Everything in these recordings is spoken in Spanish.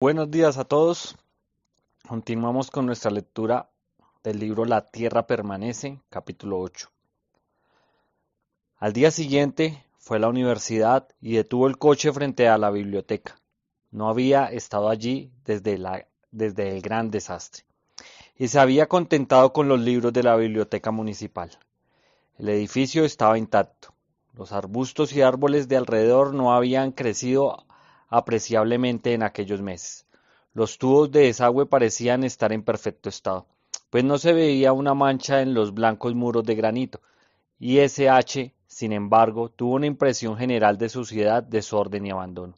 Buenos días a todos. Continuamos con nuestra lectura del libro La Tierra Permanece, capítulo 8. Al día siguiente fue a la universidad y detuvo el coche frente a la biblioteca. No había estado allí desde el gran desastre y se había contentado con los libros de la biblioteca municipal. El edificio estaba intacto. Los arbustos y árboles de alrededor no habían crecido apreciablemente en aquellos meses. Los tubos de desagüe parecían estar en perfecto estado, pues no se veía una mancha en los blancos muros de granito, y S.H., sin embargo, tuvo una impresión general de suciedad, desorden y abandono.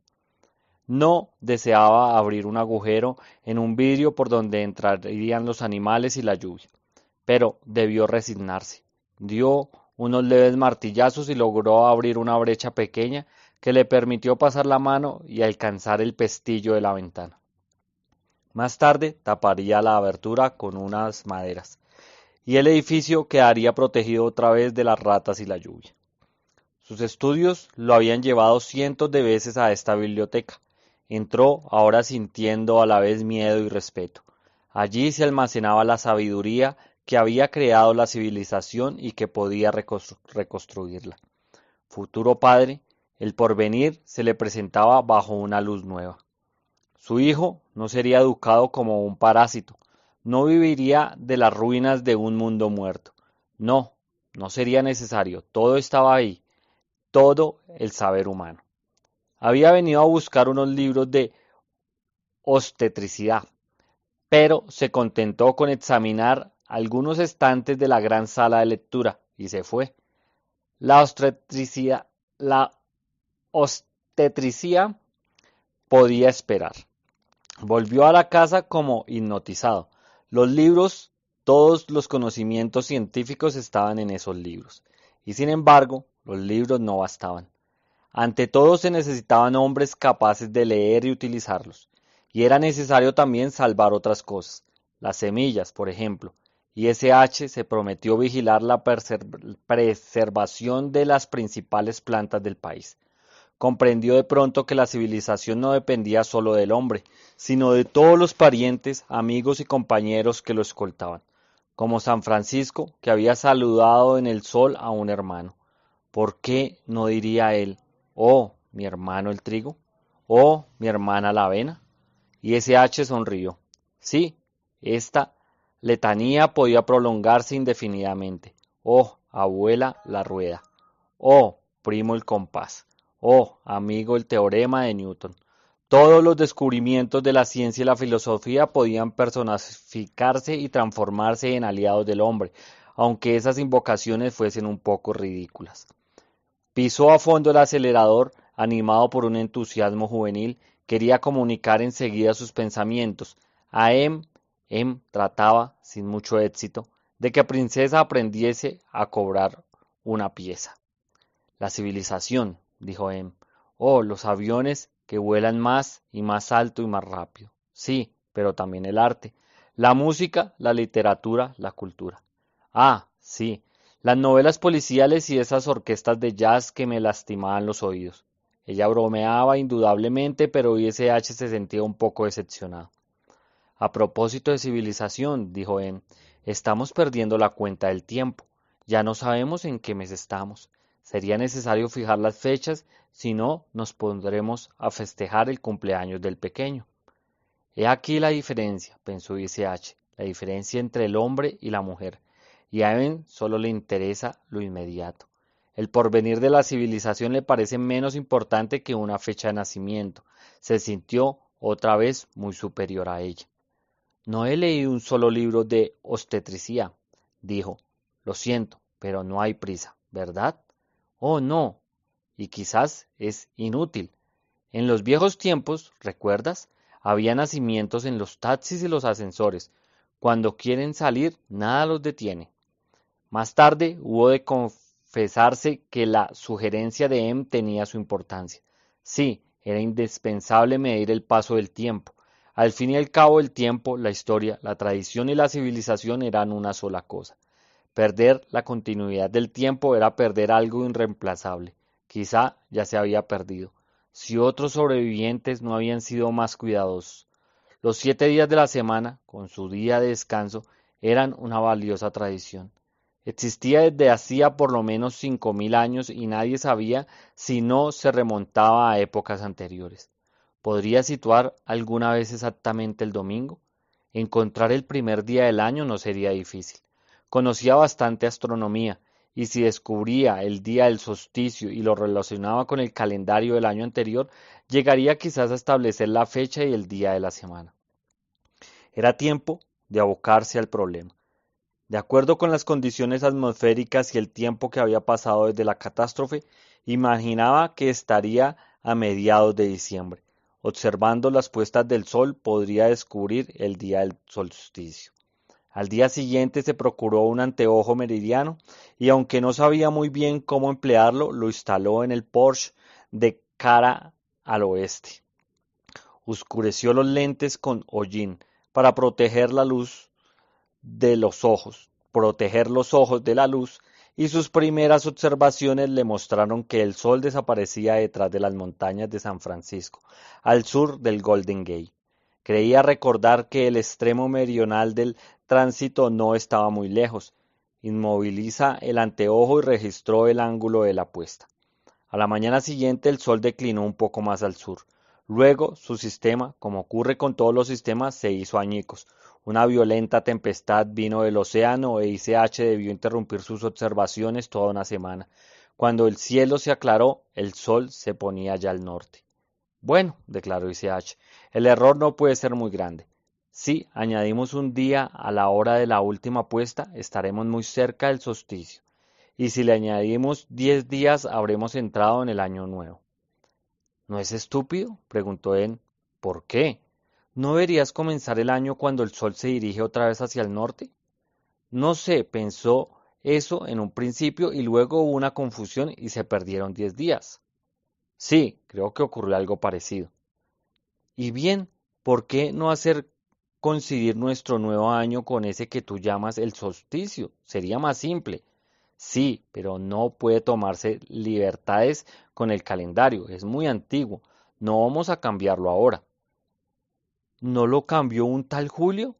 No deseaba abrir un agujero en un vidrio por donde entrarían los animales y la lluvia, pero debió resignarse. Dio unos leves martillazos y logró abrir una brecha pequeña que le permitió pasar la mano y alcanzar el pestillo de la ventana. Más tarde taparía la abertura con unas maderas, y el edificio quedaría protegido otra vez de las ratas y la lluvia. Sus estudios lo habían llevado cientos de veces a esta biblioteca. Entró ahora sintiendo a la vez miedo y respeto. Allí se almacenaba la sabiduría que había creado la civilización y que podía reconstruirla. Futuro padre, el porvenir se le presentaba bajo una luz nueva. Su hijo no sería educado como un parásito, no viviría de las ruinas de un mundo muerto. No, no sería necesario, todo estaba ahí, todo el saber humano. Había venido a buscar unos libros de obstetricidad, pero se contentó con examinar algunos estantes de la gran sala de lectura y se fue. La obstetricidad, la obstetricia podía esperar. Volvió a la casa como hipnotizado. Los libros, todos los conocimientos científicos estaban en esos libros. Y sin embargo, los libros no bastaban. Ante todo se necesitaban hombres capaces de leer y utilizarlos. Y era necesario también salvar otras cosas, las semillas, por ejemplo. Y S.H. se prometió vigilar la preservación de las principales plantas del país. Comprendió de pronto que la civilización no dependía solo del hombre, sino de todos los parientes, amigos y compañeros que lo escoltaban, como San Francisco, que había saludado en el sol a un hermano. ¿Por qué no diría él, oh, mi hermano el trigo? Oh, mi hermana la avena? Y S.H. sonrió. Sí, esta letanía podía prolongarse indefinidamente. Oh, abuela la rueda. Oh, primo el compás. Oh, amigo el teorema de Newton. Todos los descubrimientos de la ciencia y la filosofía podían personificarse y transformarse en aliados del hombre, aunque esas invocaciones fuesen un poco ridículas. Pisó a fondo el acelerador, animado por un entusiasmo juvenil, quería comunicar enseguida sus pensamientos. A trataba, sin mucho éxito, de que Princesa aprendiese a cobrar una pieza. La civilización, dijo Oh, los aviones que vuelan más y más alto y más rápido. Sí, pero también el arte, la música, la literatura, la cultura. Ah, sí, las novelas policiales y esas orquestas de jazz que me lastimaban los oídos. Ella bromeaba indudablemente, pero S.H. se sentía un poco decepcionado. A propósito de civilización, dijo estamos perdiendo la cuenta del tiempo. Ya no sabemos en qué mes estamos. Sería necesario fijar las fechas, si no nos pondremos a festejar el cumpleaños del pequeño. He aquí la diferencia, pensó S.H., la diferencia entre el hombre y la mujer. Y a solo le interesa lo inmediato. El porvenir de la civilización le parece menos importante que una fecha de nacimiento. Se sintió otra vez muy superior a ella. No he leído un solo libro de obstetricia, dijo. Lo siento, pero no hay prisa, ¿verdad? Oh, no. Y quizás es inútil. En los viejos tiempos, ¿recuerdas? Había nacimientos en los taxis y los ascensores. Cuando quieren salir, nada los detiene. Más tarde hubo de confesarse que la sugerencia de tenía su importancia. Sí, era indispensable medir el paso del tiempo. Al fin y al cabo el tiempo, la historia, la tradición y la civilización eran una sola cosa. Perder la continuidad del tiempo era perder algo irreemplazable. Quizá ya se había perdido. Si otros sobrevivientes no habían sido más cuidadosos. Los 7 días de la semana, con su día de descanso, eran una valiosa tradición. Existía desde hacía por lo menos 5000 años y nadie sabía si no se remontaba a épocas anteriores. ¿Podría situar alguna vez exactamente el domingo? Encontrar el primer día del año no sería difícil. Conocía bastante astronomía, y si descubría el día del solsticio y lo relacionaba con el calendario del año anterior, llegaría quizás a establecer la fecha y el día de la semana. Era tiempo de abocarse al problema. De acuerdo con las condiciones atmosféricas y el tiempo que había pasado desde la catástrofe, imaginaba que estaría a mediados de diciembre. Observando las puestas del sol podría descubrir el día del solsticio. Al día siguiente se procuró un anteojo meridiano y aunque no sabía muy bien cómo emplearlo, lo instaló en el Porsche de cara al oeste. Oscureció los lentes con hollín para proteger los ojos de la luz, y sus primeras observaciones le mostraron que el sol desaparecía detrás de las montañas de San Francisco, al sur del Golden Gate. Creía recordar que el extremo meridional del tránsito no estaba muy lejos. Inmoviliza el anteojo y registró el ángulo de la puesta. A la mañana siguiente el sol declinó un poco más al sur. Luego su sistema, como ocurre con todos los sistemas, se hizo añicos. Una violenta tempestad vino del océano e ICH debió interrumpir sus observaciones toda una semana. Cuando el cielo se aclaró, el sol se ponía ya al norte. Bueno, declaró ICH, el error no puede ser muy grande. Si añadimos un día a la hora de la última puesta, estaremos muy cerca del solsticio. Y si le añadimos 10 días, habremos entrado en el año nuevo. ¿No es estúpido?, preguntó él. ¿Por qué? ¿No deberías comenzar el año cuando el sol se dirige otra vez hacia el norte? No sé, pensó eso en un principio y luego hubo una confusión y se perdieron 10 días. Sí, creo que ocurrió algo parecido. Y bien, ¿por qué no hacer coincidir nuestro nuevo año con ese que tú llamas el solsticio? Sería más simple. Sí, pero no puede tomarse libertades con el calendario, es muy antiguo. No vamos a cambiarlo ahora. ¿No lo cambió un tal Julio?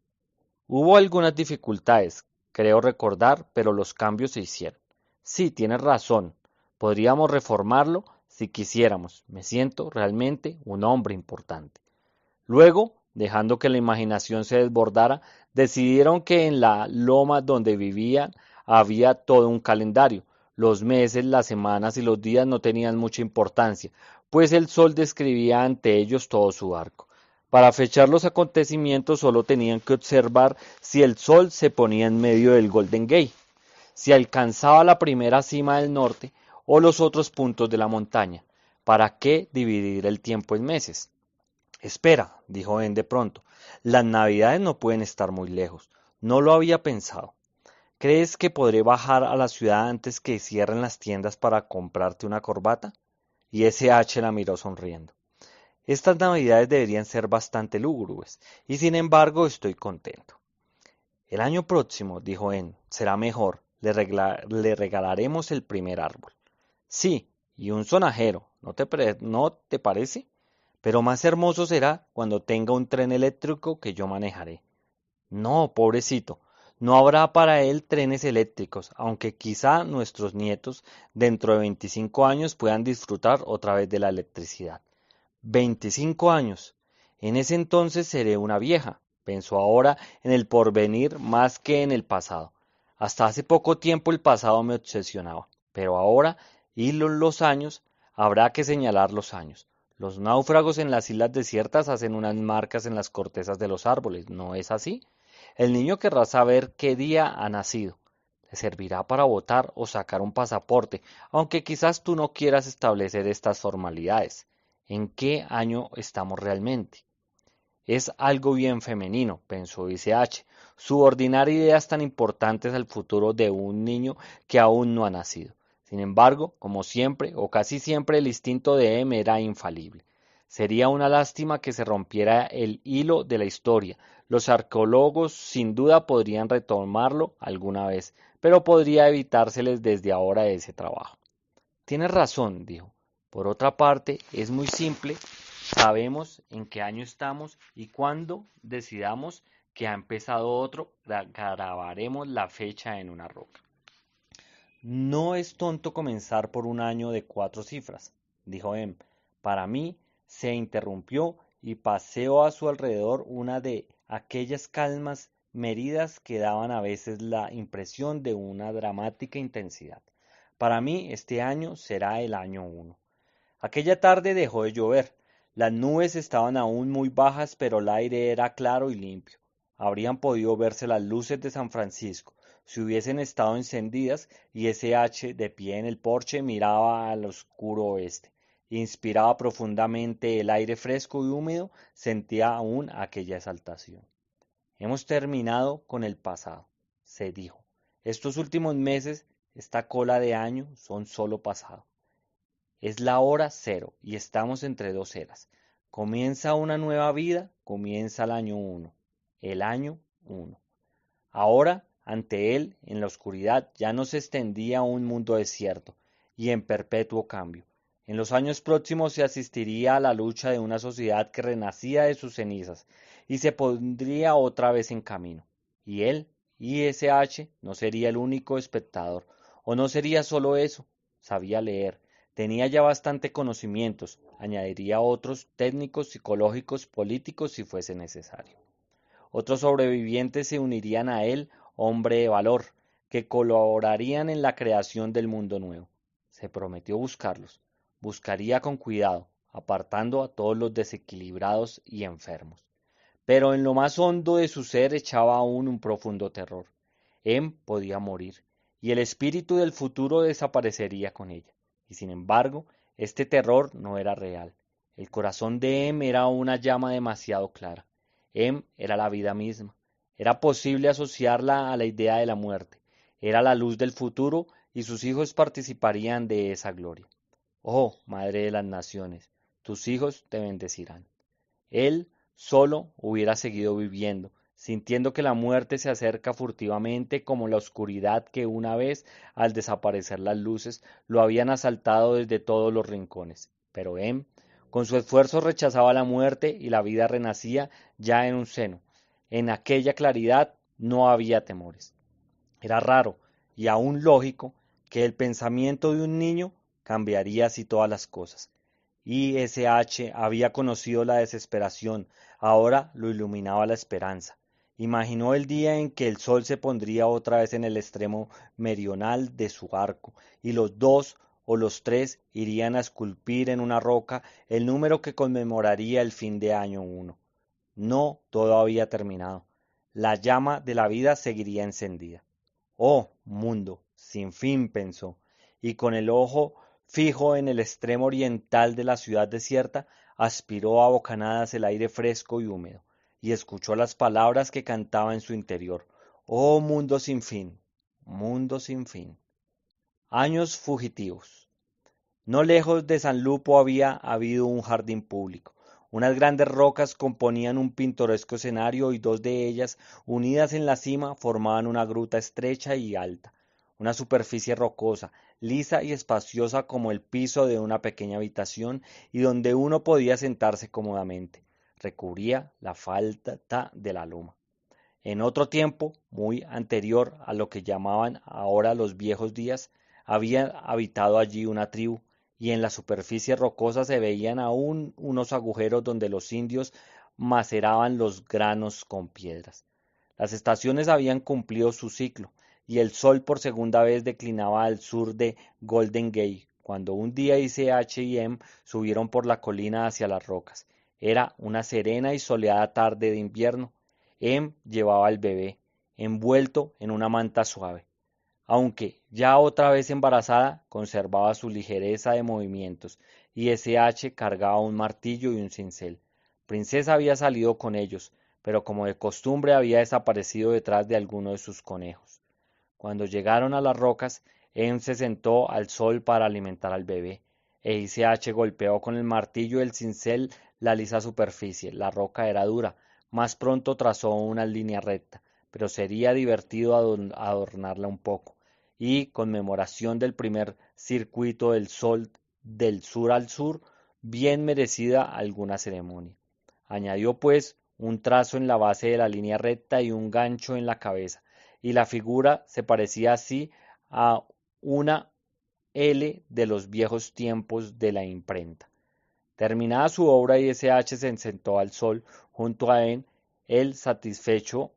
Hubo algunas dificultades, creo recordar, pero los cambios se hicieron. Sí, tienes razón. Podríamos reformarlo si quisiéramos. Me siento realmente un hombre importante. Luego, dejando que la imaginación se desbordara, decidieron que en la loma donde vivían había todo un calendario. Los meses, las semanas y los días no tenían mucha importancia, pues el sol describía ante ellos todo su arco. Para fechar los acontecimientos solo tenían que observar si el sol se ponía en medio del Golden Gate, si alcanzaba la primera cima del norte o los otros puntos de la montaña. ¿Para qué dividir el tiempo en meses? Espera, dijo Ben de pronto, las navidades no pueden estar muy lejos. No lo había pensado. ¿Crees que podré bajar a la ciudad antes que cierren las tiendas para comprarte una corbata? Y S.H. la miró sonriendo. Estas navidades deberían ser bastante lúgubres, y sin embargo estoy contento. El año próximo, dijo En, será mejor. Le regalaremos el primer árbol. Sí, y un sonajero, ¿no te parece? Pero más hermoso será cuando tenga un tren eléctrico que yo manejaré. No, pobrecito, no habrá para él trenes eléctricos, aunque quizá nuestros nietos dentro de 25 años puedan disfrutar otra vez de la electricidad. 25 años. En ese entonces seré una vieja. Pensó ahora en el porvenir más que en el pasado. Hasta hace poco tiempo el pasado me obsesionaba, pero ahora, y los años, habrá que señalar los años. Los náufragos en las islas desiertas hacen unas marcas en las cortezas de los árboles, ¿no es así? El niño querrá saber qué día ha nacido. Le servirá para votar o sacar un pasaporte, aunque quizás tú no quieras establecer estas formalidades. ¿En qué año estamos realmente? Es algo bien femenino, pensó ICH, subordinar ideas tan importantes al futuro de un niño que aún no ha nacido. Sin embargo, como siempre, o casi siempre, el instinto de M era infalible. Sería una lástima que se rompiera el hilo de la historia. Los arqueólogos sin duda podrían retomarlo alguna vez, pero podría evitárseles desde ahora ese trabajo. Tienes razón, dijo. Por otra parte, es muy simple Sabemos en qué año estamos y cuando decidamos que ha empezado otro, grabaremos la fecha en una roca. No es tonto comenzar por un año de 4 cifras, dijo Em. Para mí, se interrumpió y paseó a su alrededor una de aquellas calmas medidas que daban a veces la impresión de una dramática intensidad. Para mí, este año será el año 1. Aquella tarde dejó de llover. Las nubes estaban aún muy bajas, pero el aire era claro y limpio. Habrían podido verse las luces de San Francisco si hubiesen estado encendidas y ese H de pie en el porche miraba al oscuro oeste. Inspiraba profundamente el aire fresco y húmedo, sentía aún aquella exaltación. Hemos terminado con el pasado, se dijo. Estos últimos meses, esta cola de año, son solo pasado. Es la hora cero y estamos entre dos eras. Comienza una nueva vida, comienza el año 1. El año 1. Ahora, ante él, en la oscuridad, ya no se extendía un mundo desierto y en perpetuo cambio. En los años próximos se asistiría a la lucha de una sociedad que renacía de sus cenizas y se pondría otra vez en camino. Y él, ISH, no sería el único espectador, o no sería solo eso, sabía leer, tenía ya bastante conocimientos, añadiría otros técnicos, psicológicos, políticos si fuese necesario. Otros sobrevivientes se unirían a él, hombre de valor, que colaborarían en la creación del mundo nuevo. Se prometió buscarlos. Buscaría con cuidado, apartando a todos los desequilibrados y enfermos. Pero en lo más hondo de su ser echaba aún un profundo terror. Em podía morir, y el espíritu del futuro desaparecería con ella. Y sin embargo, este terror no era real. El corazón de Em era una llama demasiado clara. Em era la vida misma. Era posible asociarla a la idea de la muerte. Era la luz del futuro y sus hijos participarían de esa gloria. Oh, Madre de las Naciones, tus hijos te bendecirán. Él solo hubiera seguido viviendo, sintiendo que la muerte se acerca furtivamente como la oscuridad que una vez, al desaparecer las luces, lo habían asaltado desde todos los rincones. Pero Em, con su esfuerzo rechazaba la muerte y la vida renacía ya en un seno. En aquella claridad no había temores. Era raro y aún lógico que el pensamiento de un niño cambiaría así todas las cosas. ISH había conocido la desesperación, ahora lo iluminaba la esperanza. Imaginó el día en que el sol se pondría otra vez en el extremo meridional de su arco, y los dos o los tres irían a esculpir en una roca el número que conmemoraría el fin de año 1. No todo había terminado. La llama de la vida seguiría encendida. Oh, mundo, sin fin, pensó, y con el ojo fijo en el extremo oriental de la ciudad desierta, aspiró a bocanadas el aire fresco y húmedo, y escuchó las palabras que cantaba en su interior. Oh, mundo sin fin, mundo sin fin. Años fugitivos. No lejos de San Lupo había habido un jardín público. Unas grandes rocas componían un pintoresco escenario y dos de ellas, unidas en la cima, formaban una gruta estrecha y alta, una superficie rocosa, lisa y espaciosa como el piso de una pequeña habitación y donde uno podía sentarse cómodamente. Recubría la falda de la loma. En otro tiempo, muy anterior a lo que llamaban ahora los viejos días, había habitado allí una tribu, y en la superficie rocosa se veían aún unos agujeros donde los indios maceraban los granos con piedras. Las estaciones habían cumplido su ciclo, y el sol por segunda vez declinaba al sur de Golden Gate, cuando un día ICH y M subieron por la colina hacia las rocas. Era una serena y soleada tarde de invierno. Em llevaba al bebé, envuelto en una manta suave. Aunque, ya otra vez embarazada, conservaba su ligereza de movimientos, y SH cargaba un martillo y un cincel. Princesa había salido con ellos, pero como de costumbre había desaparecido detrás de alguno de sus conejos. Cuando llegaron a las rocas, Em se sentó al sol para alimentar al bebé, e ICH golpeó con el martillo y el cincel la lisa superficie. La roca era dura, más pronto trazó una línea recta, pero sería divertido adornarla un poco, y, conmemoración del primer circuito del sol del sur al sur, bien merecida alguna ceremonia. Añadió pues un trazo en la base de la línea recta y un gancho en la cabeza, y la figura se parecía así a una L de los viejos tiempos de la imprenta. Terminada su obra, ISH se sentó al sol junto a él. El satisfecho,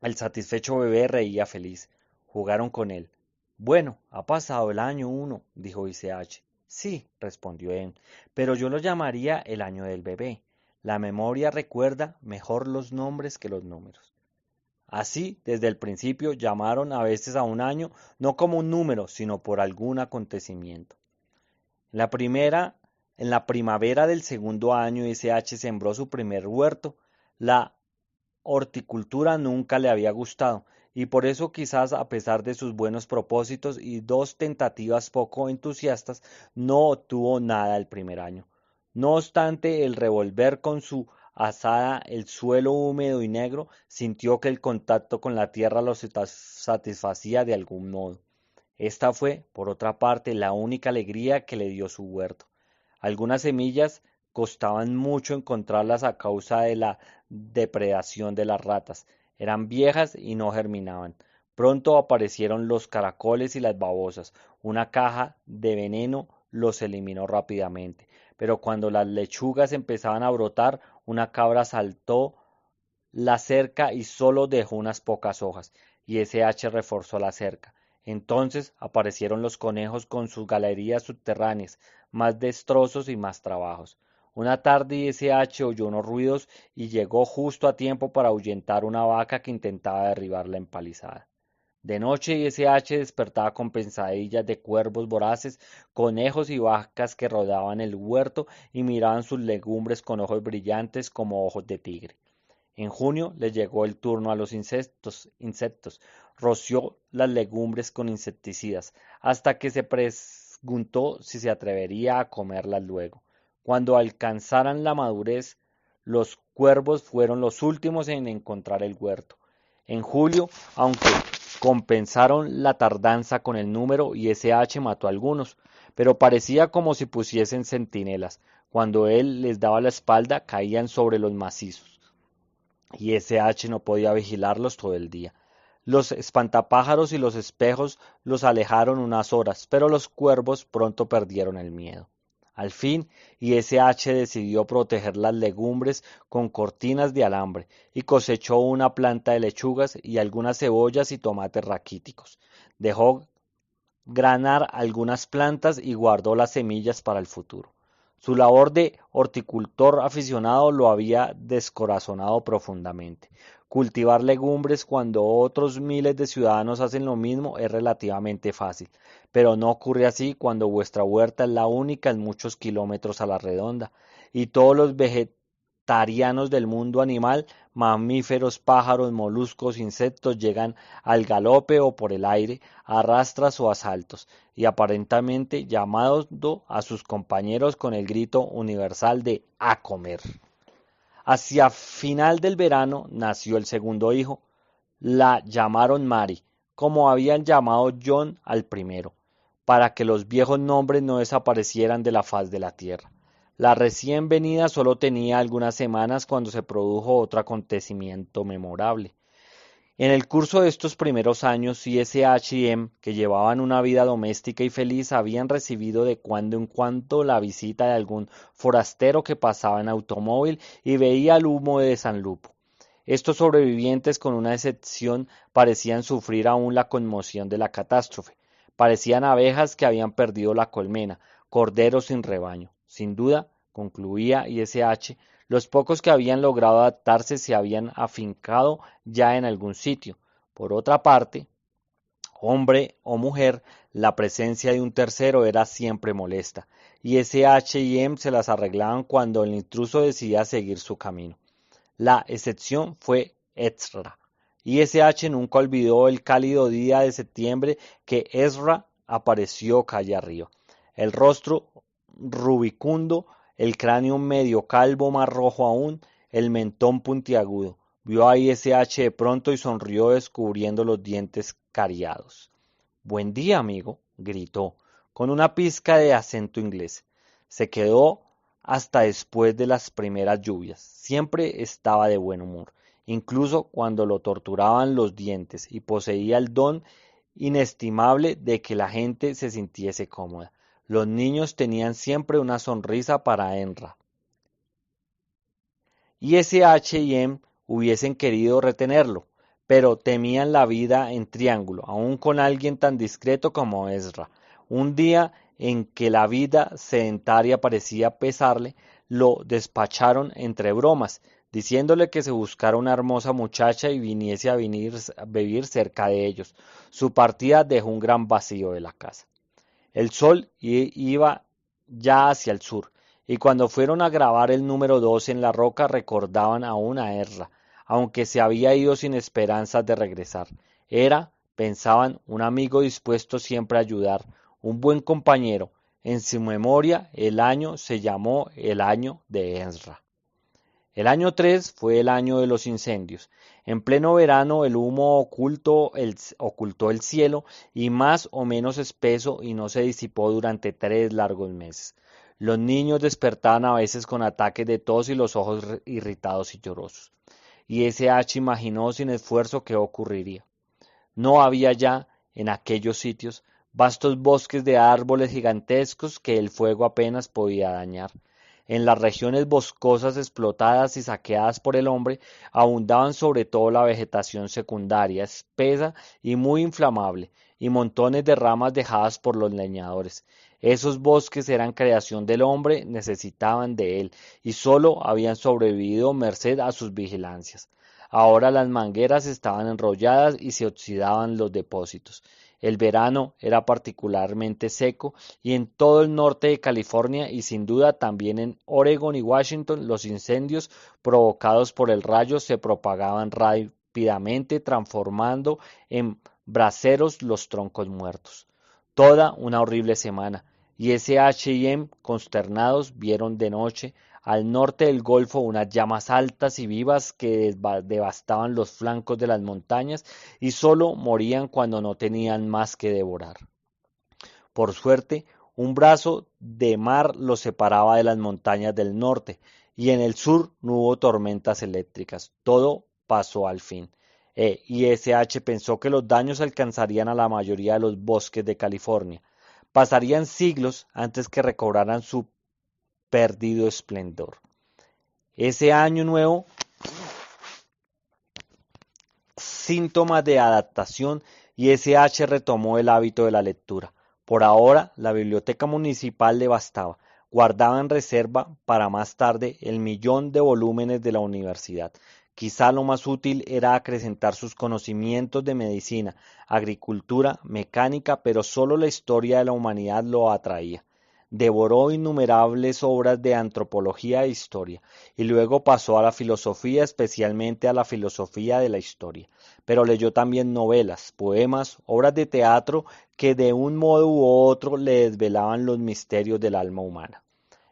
el satisfecho bebé reía feliz. Jugaron con él. Bueno, ha pasado el año 1, dijo ISH. Sí, respondió él, pero yo lo llamaría el año del bebé. La memoria recuerda mejor los nombres que los números. Así, desde el principio, llamaron a veces a un año no como un número, sino por algún acontecimiento. La primera, en la primavera del segundo año, SH sembró su primer huerto. La horticultura nunca le había gustado, y por eso quizás a pesar de sus buenos propósitos y dos tentativas poco entusiastas, no obtuvo nada el primer año. No obstante, el revolver con su azada el suelo húmedo y negro, sintió que el contacto con la tierra lo satisfacía de algún modo. Esta fue, por otra parte, la única alegría que le dio su huerto. Algunas semillas costaban mucho encontrarlas a causa de la depredación de las ratas. Eran viejas y no germinaban. Pronto aparecieron los caracoles y las babosas. Una caja de veneno los eliminó rápidamente. Pero cuando las lechugas empezaban a brotar, una cabra saltó la cerca y solo dejó unas pocas hojas, y SH reforzó la cerca. Entonces aparecieron los conejos con sus galerías subterráneas, más destrozos y más trabajos. Una tarde SH oyó unos ruidos y llegó justo a tiempo para ahuyentar una vaca que intentaba derribar la empalizada. De noche SH despertaba con pesadillas de cuervos voraces, conejos y vacas que rodaban el huerto y miraban sus legumbres con ojos brillantes como ojos de tigre. En junio le llegó el turno a los insectos. Roció las legumbres con insecticidas, hasta que se preguntó si se atrevería a comerlas luego. Cuando alcanzaran la madurez, los cuervos fueron los últimos en encontrar el huerto. En julio, aunque compensaron la tardanza con el número y SH mató a algunos, pero parecía como si pusiesen centinelas. Cuando él les daba la espalda, caían sobre los macizos y SH no podía vigilarlos todo el día. Los espantapájaros y los espejos los alejaron unas horas, pero los cuervos pronto perdieron el miedo. Al fin, ISH decidió proteger las legumbres con cortinas de alambre y cosechó una planta de lechugas y algunas cebollas y tomates raquíticos. Dejó granar algunas plantas y guardó las semillas para el futuro. Su labor de horticultor aficionado lo había descorazonado profundamente. Cultivar legumbres cuando otros miles de ciudadanos hacen lo mismo es relativamente fácil, pero no ocurre así cuando vuestra huerta es la única en muchos kilómetros a la redonda, y todos los vegetarianos del mundo animal, mamíferos, pájaros, moluscos, insectos, llegan al galope o por el aire, a rastras o a saltos, y aparentemente llamando a sus compañeros con el grito universal de ¡a comer! Hacia final del verano nació el segundo hijo. La llamaron Mary, como habían llamado John al primero, para que los viejos nombres no desaparecieran de la faz de la tierra. La recién venida solo tenía algunas semanas cuando se produjo otro acontecimiento memorable. En el curso de estos primeros años, CSH y M, que llevaban una vida doméstica y feliz, habían recibido de cuando en cuando la visita de algún forastero que pasaba en automóvil y veía el humo de San Lupo. Estos sobrevivientes, con una excepción, parecían sufrir aún la conmoción de la catástrofe. Parecían abejas que habían perdido la colmena, corderos sin rebaño. Sin duda, concluía ISH, los pocos que habían logrado adaptarse se habían afincado ya en algún sitio. Por otra parte, hombre o mujer, la presencia de un tercero era siempre molesta, y SH y M se las arreglaban cuando el intruso decidía seguir su camino. La excepción fue Ezra, y SH nunca olvidó el cálido día de septiembre que Ezra apareció calle arriba. El rostro rubicundo, el cráneo medio calvo más rojo aún, el mentón puntiagudo. Vio a ISH de pronto y sonrió descubriendo los dientes cariados. Buen día, amigo, gritó, con una pizca de acento inglés. Se quedó hasta después de las primeras lluvias. Siempre estaba de buen humor, incluso cuando lo torturaban los dientes, y poseía el don inestimable de que la gente se sintiese cómoda. Los niños tenían siempre una sonrisa para Enra, y S.H. y M hubiesen querido retenerlo, pero temían la vida en triángulo, aun con alguien tan discreto como Ezra. Un día en que la vida sedentaria parecía pesarle, lo despacharon entre bromas, diciéndole que se buscara una hermosa muchacha y viniese a vivir cerca de ellos. Su partida dejó un gran vacío de la casa. El sol iba ya hacia el sur, y cuando fueron a grabar el número 2 en la roca recordaban aún a Ezra, aunque se había ido sin esperanzas de regresar. Era, pensaban, un amigo dispuesto siempre a ayudar, un buen compañero. En su memoria el año se llamó el año de Ezra. El año 3 fue el año de los incendios. En pleno verano el humo ocultó el cielo y más o menos espeso y no se disipó durante 3 largos meses. Los niños despertaban a veces con ataques de tos y los ojos irritados y llorosos. Y S.H. imaginó sin esfuerzo qué ocurriría. No había ya, en aquellos sitios, vastos bosques de árboles gigantescos que el fuego apenas podía dañar. En las regiones boscosas explotadas y saqueadas por el hombre, abundaban sobre todo la vegetación secundaria, espesa y muy inflamable, y montones de ramas dejadas por los leñadores. Esos bosques eran creación del hombre, necesitaban de él, y sólo habían sobrevivido merced a sus vigilancias. Ahora las mangueras estaban enrolladas y se oxidaban los depósitos. El verano era particularmente seco y en todo el norte de California y sin duda también en Oregon y Washington los incendios provocados por el rayo se propagaban rápidamente transformando en braseros los troncos muertos. Toda una horrible semana, y S.H. y M, consternados, vieron de noche al norte del golfo unas llamas altas y vivas que devastaban los flancos de las montañas y sólo morían cuando no tenían más que devorar. Por suerte, un brazo de mar los separaba de las montañas del norte, y en el sur no hubo tormentas eléctricas. Todo pasó al fin. Y S.H. pensó que los daños alcanzarían a la mayoría de los bosques de California. Pasarían siglos antes que recobraran su perdido esplendor. Ese año nuevo, síntomas de adaptación, y S.H. retomó el hábito de la lectura. Por ahora, la biblioteca municipal le bastaba. Guardaba en reserva para más tarde el 1.000.000 de volúmenes de la universidad. Quizá lo más útil era acrecentar sus conocimientos de medicina, agricultura, mecánica, pero sólo la historia de la humanidad lo atraía. Devoró innumerables obras de antropología e historia, y luego pasó a la filosofía, especialmente a la filosofía de la historia. Pero leyó también novelas, poemas, obras de teatro que de un modo u otro le desvelaban los misterios del alma humana.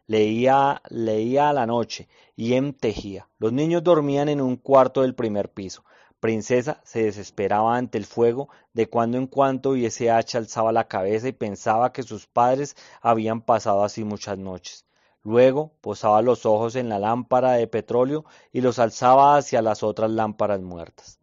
Leía a la noche y tejía. Los niños dormían en un cuarto del primer piso. Princesa se desesperaba ante el fuego de cuando en cuando y S.H. alzaba la cabeza y pensaba que sus padres habían pasado así muchas noches. Luego posaba los ojos en la lámpara de petróleo y los alzaba hacia las otras lámparas muertas.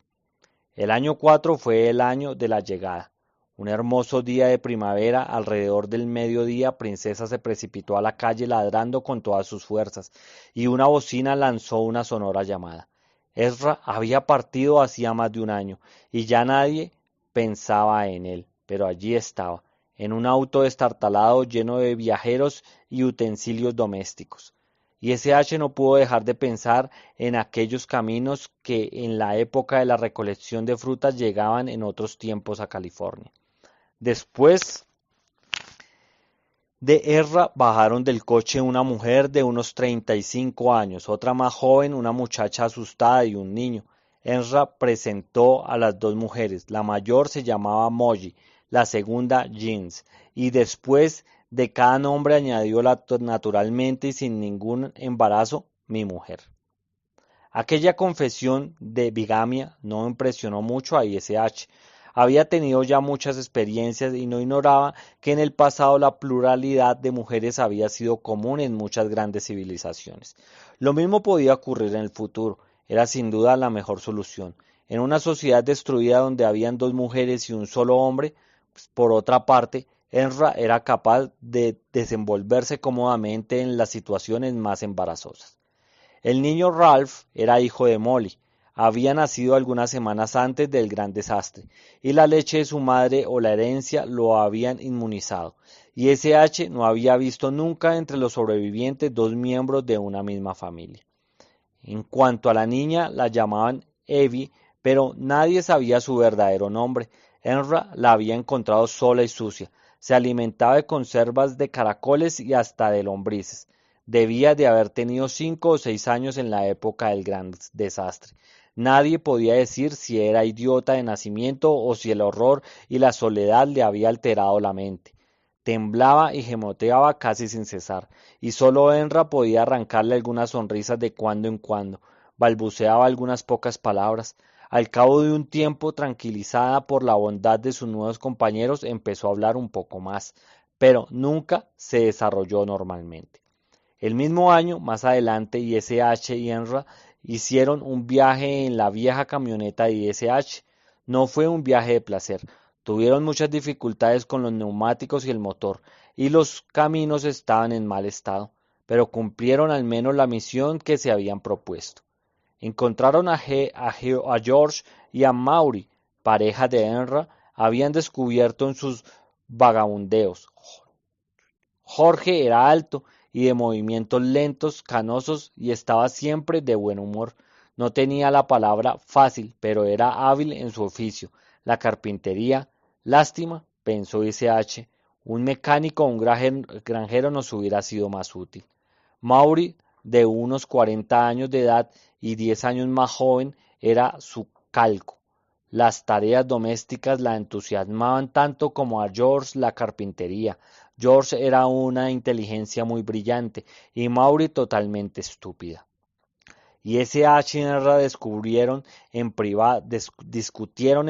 El año 4 fue el año de la llegada. Un hermoso día de primavera, alrededor del mediodía, Princesa se precipitó a la calle ladrando con todas sus fuerzas, y una bocina lanzó una sonora llamada. Ezra había partido hacía más de un año, y ya nadie pensaba en él, pero allí estaba, en un auto destartalado lleno de viajeros y utensilios domésticos. Y S.H. no pudo dejar de pensar en aquellos caminos que en la época de la recolección de frutas llegaban en otros tiempos a California. Después de Ezra bajaron del coche una mujer de unos 35 años, otra más joven, una muchacha asustada y un niño. Ezra presentó a las dos mujeres. La mayor se llamaba Molly, la segunda Jeans, y después de cada nombre añadió naturalmente y sin ningún embarazo, mi mujer. Aquella confesión de bigamia no impresionó mucho a S.H. Había tenido ya muchas experiencias y no ignoraba que en el pasado la pluralidad de mujeres había sido común en muchas grandes civilizaciones. Lo mismo podía ocurrir en el futuro. Era sin duda la mejor solución. En una sociedad destruida donde habían dos mujeres y un solo hombre, pues, por otra parte, Enra era capaz de desenvolverse cómodamente en las situaciones más embarazosas. El niño Ralph era hijo de Molly. Había nacido algunas semanas antes del gran desastre, y la leche de su madre o la herencia lo habían inmunizado, y S.H. no había visto nunca entre los sobrevivientes dos miembros de una misma familia. En cuanto a la niña, la llamaban Evie, pero nadie sabía su verdadero nombre. Enra la había encontrado sola y sucia. Se alimentaba de conservas de caracoles y hasta de lombrices. Debía de haber tenido 5 o 6 años en la época del gran desastre. Nadie podía decir si era idiota de nacimiento o si el horror y la soledad le había alterado la mente. Temblaba y gemoteaba casi sin cesar, y solo Enra podía arrancarle algunas sonrisas de cuando en cuando. Balbuceaba algunas pocas palabras. Al cabo de un tiempo, tranquilizada por la bondad de sus nuevos compañeros, empezó a hablar un poco más, pero nunca se desarrolló normalmente. El mismo año, más adelante, ISH y Enra hicieron un viaje en la vieja camioneta de ISH. No fue un viaje de placer. Tuvieron muchas dificultades con los neumáticos y el motor, y los caminos estaban en mal estado, pero cumplieron al menos la misión que se habían propuesto. Encontraron a George y a Maury, pareja de Enra, habían descubierto en sus vagabundeos. Jorge era alto y de movimientos lentos, canosos y estaba siempre de buen humor. No tenía la palabra fácil, pero era hábil en su oficio, la carpintería. Lástima, pensó S.H., un mecánico o un granjero nos hubiera sido más útil. Maury, de unos 40 años de edad y 10 años más joven, era su calco. Las tareas domésticas la entusiasmaban tanto como a George la carpintería. George era una inteligencia muy brillante y Maury totalmente estúpida. Y S.H. y Enra discutieron en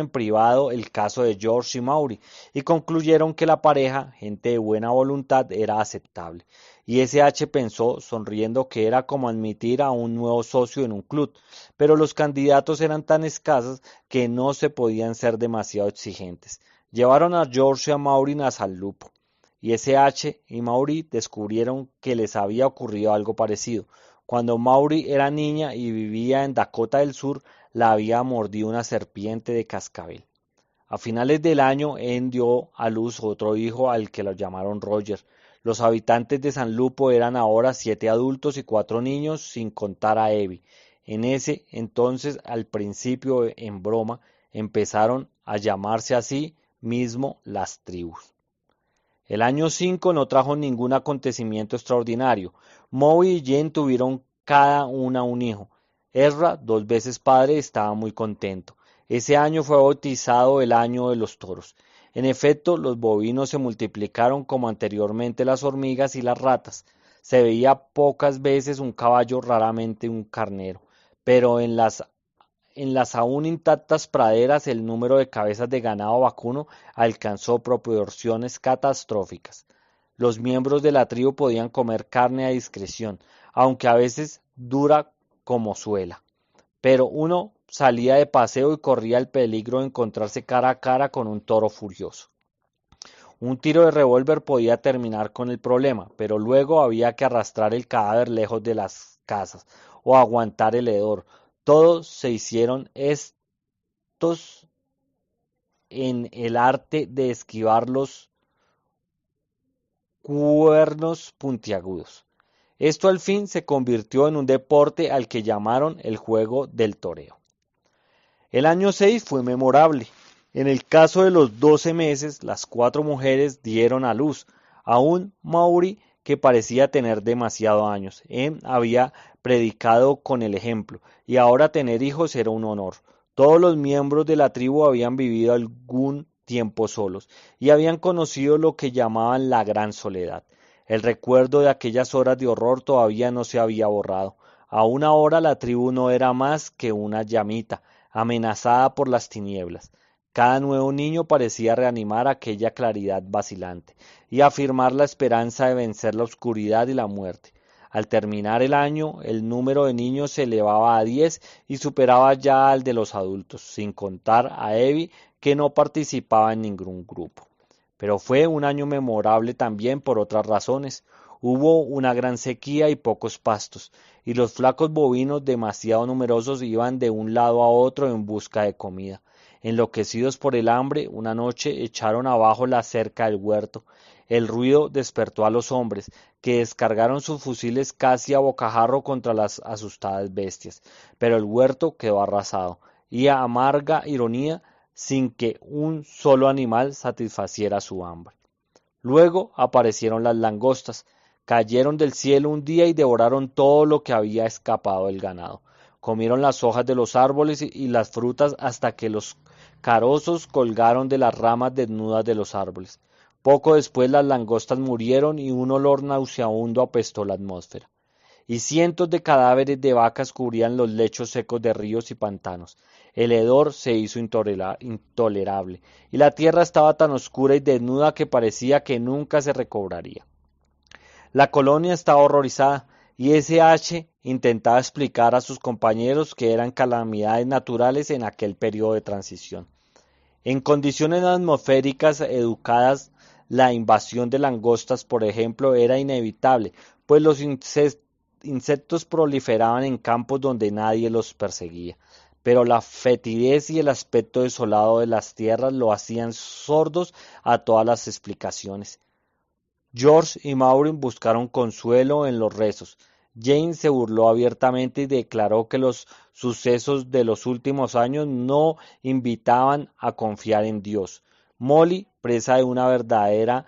privado el caso de George y Maury y concluyeron que la pareja, gente de buena voluntad, era aceptable. Y S.H. pensó, sonriendo, que era como admitir a un nuevo socio en un club, pero los candidatos eran tan escasos que no se podían ser demasiado exigentes. Llevaron a George y a Maury a San Lupo, y S.H. y Maury descubrieron que les había ocurrido algo parecido. Cuando Maury era niña y vivía en Dakota del Sur, la había mordido una serpiente de cascabel. A finales del año, En dio a luz otro hijo al que lo llamaron Roger. Los habitantes de San Lupo eran ahora 7 adultos y 4 niños, sin contar a Evie. En ese entonces, al principio, en broma, empezaron a llamarse así mismo las tribus. El año 5 no trajo ningún acontecimiento extraordinario. Moby y Jane tuvieron cada una un hijo. Ezra, 2 veces padre, estaba muy contento. Ese año fue bautizado el año de los toros. En efecto, los bovinos se multiplicaron como anteriormente las hormigas y las ratas. Se veía pocas veces un caballo, raramente un carnero, pero en las aún intactas praderas el número de cabezas de ganado vacuno alcanzó proporciones catastróficas. Los miembros de la tribu podían comer carne a discreción, aunque a veces dura como suela. Pero uno salía de paseo y corría el peligro de encontrarse cara a cara con un toro furioso. Un tiro de revólver podía terminar con el problema, pero luego había que arrastrar el cadáver lejos de las casas o aguantar el hedor. Todos se hicieron estos en el arte de esquivar los cuernos puntiagudos. Esto al fin se convirtió en un deporte al que llamaron el juego del toreo. El año 6 fue memorable. En el caso de los 12 meses, las 4 mujeres dieron a luz a un Maori que parecía tener demasiados años. Había predicado con el ejemplo, y ahora tener hijos era un honor. Todos los miembros de la tribu habían vivido algún tiempo solos, y habían conocido lo que llamaban la gran soledad. El recuerdo de aquellas horas de horror todavía no se había borrado. Aún ahora la tribu no era más que una llamita, amenazada por las tinieblas. Cada nuevo niño parecía reanimar aquella claridad vacilante y afirmar la esperanza de vencer la oscuridad y la muerte. Al terminar el año, el número de niños se elevaba a 10 y superaba ya al de los adultos, sin contar a Evie, que no participaba en ningún grupo. Pero fue un año memorable también por otras razones. Hubo una gran sequía y pocos pastos, y los flacos bovinos demasiado numerosos iban de un lado a otro en busca de comida. Enloquecidos por el hambre, una noche echaron abajo la cerca del huerto. El ruido despertó a los hombres, que descargaron sus fusiles casi a bocajarro contra las asustadas bestias, pero el huerto quedó arrasado, y a amarga ironía, sin que un solo animal satisfaciera su hambre. Luego aparecieron las langostas, cayeron del cielo un día y devoraron todo lo que había escapado del ganado. Comieron las hojas de los árboles y las frutas hasta que los carozos colgaron de las ramas desnudas de los árboles. Poco después las langostas murieron y un olor nauseabundo apestó la atmósfera. Y cientos de cadáveres de vacas cubrían los lechos secos de ríos y pantanos. El hedor se hizo intolerable, y la tierra estaba tan oscura y desnuda que parecía que nunca se recobraría. La colonia estaba horrorizada, y S.H. intentaba explicar a sus compañeros que eran calamidades naturales en aquel periodo de transición. En condiciones atmosféricas educadas, la invasión de langostas, por ejemplo, era inevitable, pues los insectos proliferaban en campos donde nadie los perseguía. Pero la fetidez y el aspecto desolado de las tierras lo hacían sordos a todas las explicaciones. George y Maureen buscaron consuelo en los rezos. Jane se burló abiertamente y declaró que los sucesos de los últimos años no invitaban a confiar en Dios. Molly, presa de una verdadera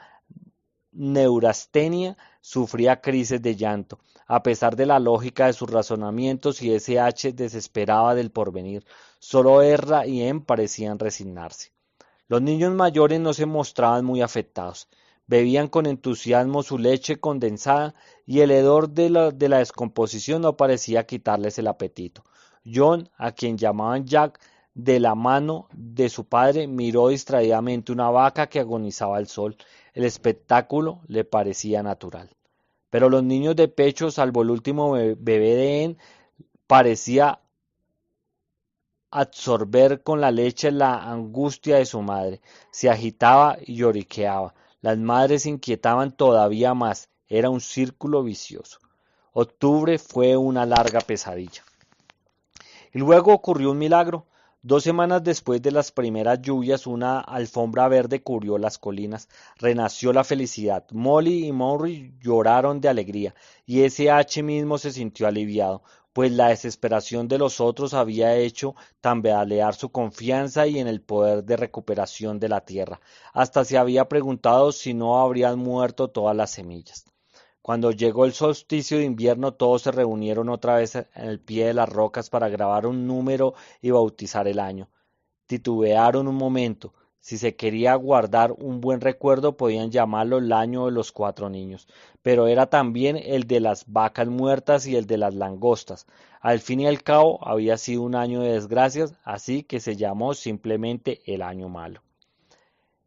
neurastenia, sufría crisis de llanto. A pesar de la lógica de sus razonamientos, y S.H. desesperaba del porvenir, solo Ezra y Em parecían resignarse. Los niños mayores no se mostraban muy afectados. Bebían con entusiasmo su leche condensada y el hedor de la descomposición no parecía quitarles el apetito. John, a quien llamaban Jack, de la mano de su padre, miró distraídamente una vaca que agonizaba al sol. El espectáculo le parecía natural. Pero los niños de pecho, salvo el último bebé de En, parecía absorber con la leche la angustia de su madre. Se agitaba y lloriqueaba. Las madres se inquietaban todavía más. Era un círculo vicioso. Octubre fue una larga pesadilla. Y luego ocurrió un milagro. 2 semanas después de las primeras lluvias, una alfombra verde cubrió las colinas. Renació la felicidad. Molly y Maury lloraron de alegría, y S.H. mismo se sintió aliviado, pues la desesperación de los otros había hecho tambalear su confianza y en el poder de recuperación de la tierra. Hasta se había preguntado si no habrían muerto todas las semillas. Cuando llegó el solsticio de invierno, todos se reunieron otra vez en el pie de las rocas para grabar un número y bautizar el año. Titubearon un momento. Si se quería guardar un buen recuerdo, podían llamarlo el año de los 4 niños, pero era también el de las vacas muertas y el de las langostas. Al fin y al cabo, había sido un año de desgracias, así que se llamó simplemente el año malo.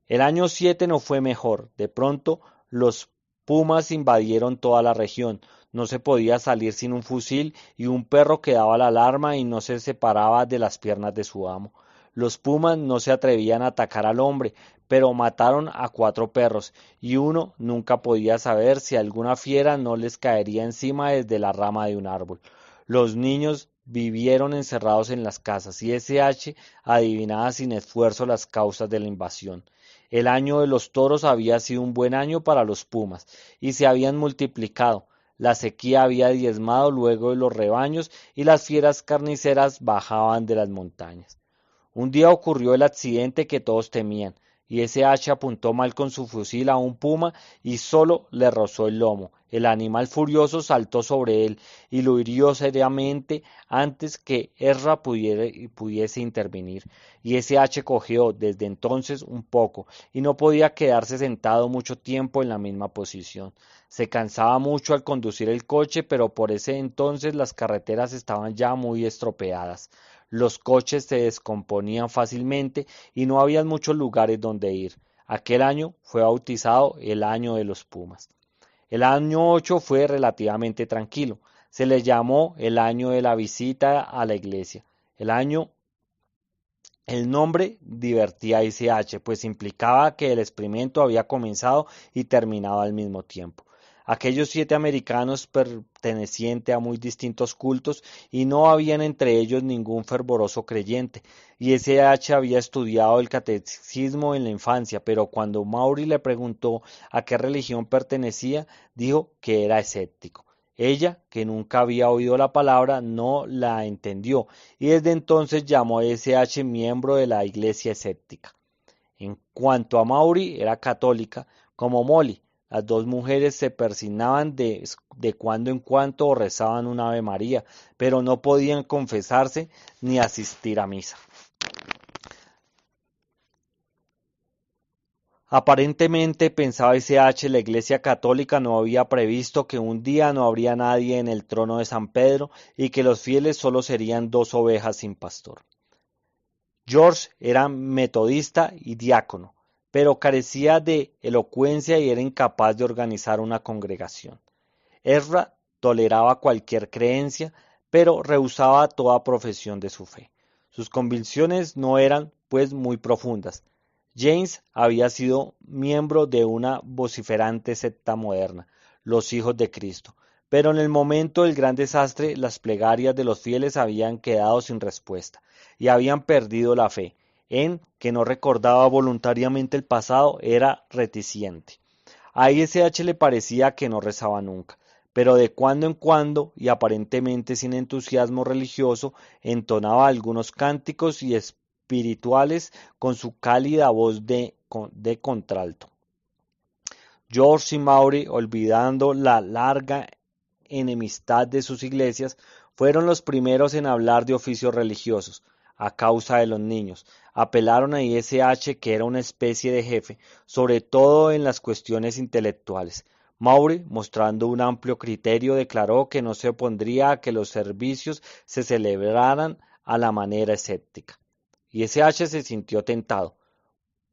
El año 7 no fue mejor. De pronto, los pumas invadieron toda la región. No se podía salir sin un fusil y un perro que daba la alarma y no se separaba de las piernas de su amo. Los pumas no se atrevían a atacar al hombre, pero mataron a 4 perros, y uno nunca podía saber si alguna fiera no les caería encima desde la rama de un árbol. Los niños vivieron encerrados en las casas, y S.H. adivinaba sin esfuerzo las causas de la invasión. El año de los toros había sido un buen año para los pumas, y se habían multiplicado. La sequía había diezmado luego de los rebaños, y las fieras carniceras bajaban de las montañas. Un día ocurrió el accidente que todos temían, y S.H. apuntó mal con su fusil a un puma y solo le rozó el lomo. El animal furioso saltó sobre él y lo hirió seriamente antes que Ezra pudiese intervenir, y S.H. cojeó desde entonces un poco y no podía quedarse sentado mucho tiempo en la misma posición. Se cansaba mucho al conducir el coche, pero por ese entonces las carreteras estaban ya muy estropeadas. Los coches se descomponían fácilmente y no había muchos lugares donde ir. Aquel año fue bautizado el año de los Pumas. El año 8 fue relativamente tranquilo. Se le llamó el año de la visita a la iglesia. El nombre divertía a ICH, pues implicaba que el experimento había comenzado y terminado al mismo tiempo. Aquellos 7 americanos pertenecientes a muy distintos cultos y no habían entre ellos ningún fervoroso creyente, y ICH había estudiado el catecismo en la infancia, pero cuando Maury le preguntó a qué religión pertenecía, dijo que era escéptico. Ella, que nunca había oído la palabra, no la entendió y desde entonces llamó a SH miembro de la iglesia escéptica. En cuanto a Maury, era católica, como Molly. Las dos mujeres se persignaban de cuando en cuando o rezaban un Ave María, pero no podían confesarse ni asistir a misa. Aparentemente, pensaba SH, la Iglesia Católica no había previsto que un día no habría nadie en el trono de San Pedro y que los fieles solo serían 2 ovejas sin pastor. George era metodista y diácono, pero carecía de elocuencia y era incapaz de organizar una congregación. Ezra toleraba cualquier creencia, pero rehusaba toda profesión de su fe. Sus convicciones no eran, pues, muy profundas. James había sido miembro de una vociferante secta moderna, los Hijos de Cristo, pero en el momento del gran desastre las plegarias de los fieles habían quedado sin respuesta y habían perdido la fe. En que no recordaba voluntariamente el pasado, era reticente. A ISH le parecía que no rezaba nunca, pero de cuando en cuando, y aparentemente sin entusiasmo religioso, entonaba algunos cánticos y espirituales con su cálida voz de contralto. George y Maury, olvidando la larga enemistad de sus iglesias, fueron los primeros en hablar de oficios religiosos, a causa de los niños. Apelaron a ISH, que era una especie de jefe, sobre todo en las cuestiones intelectuales. Maury, mostrando un amplio criterio, declaró que no se opondría a que los servicios se celebraran a la manera escéptica. ISH se sintió tentado.